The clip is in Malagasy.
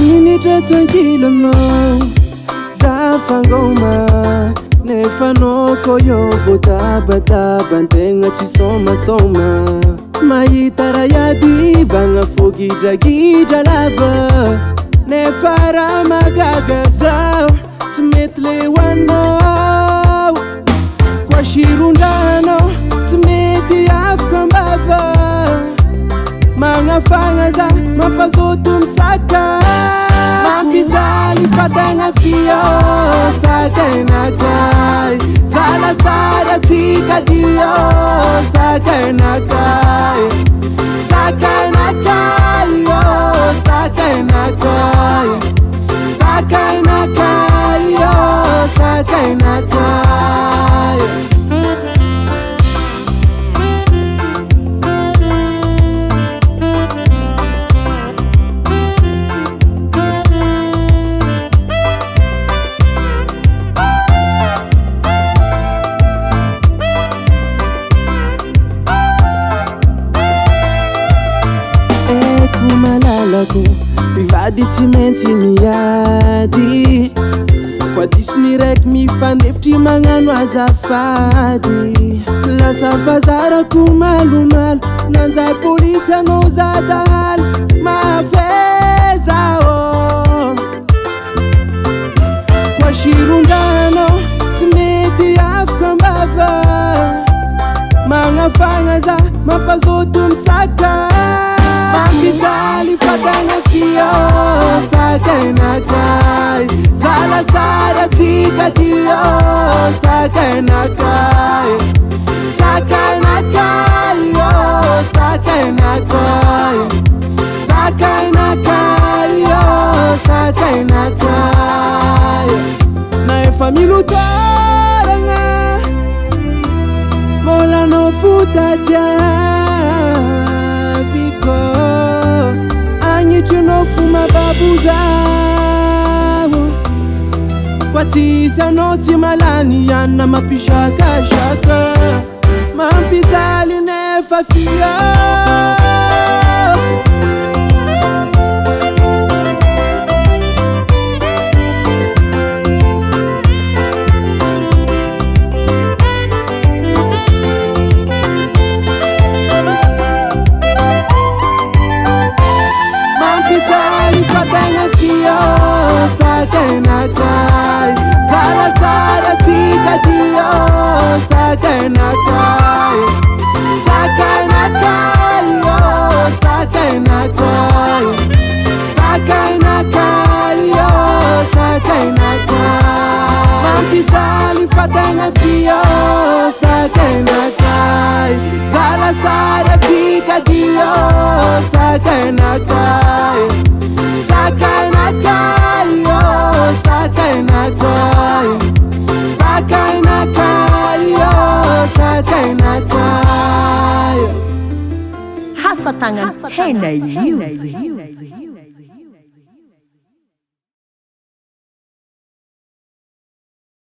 Minitra tranquillement zafangoma nefa noko yo votabataba ntegna tsy somasoma mahita raha divagna fogidragidra lava nefa raha magaga zao tsy mety le hoanao koa sirondrahanao tsy mety afaka ambava magnafagna za mampazoto misaka mampijaly fatagna fio sakay nakay zalasara tsikadio sakay nakay sakay nakay yo sakay nakay sakay nakay yo sakay nakay malalako mpivady tsy maintsy miady koa disony raiky mifandefitry magnano azafady lasa fazarako malomalo nanjary polisy anao za dahaly mafeza ô koa sirondrahanao tsy mety afaka ambava magnafagna za mampazoto misaka mampijaly fatagna fio sakay nakay zalasara tsikadio sakay nakay sakay nakay yo sakay nakay sakay nakay yo sakay nakay na efa milotoragna mola no futatia agnitrinao foma babozao koa tsisy anao tsy malany ianona mampisakasaka mampijaly nefa fio sakay nakay zalasara tsikadio sakay nakay sakay nakay yo sakay nakay sakay nakay yo sakay nakay mampijaly fatagna fio sakay nakay zalasara tsikadio sakay nakay sakay nakay yo sakay nakay sakay nakay yo sakay nakay Hasatangan Henay Music.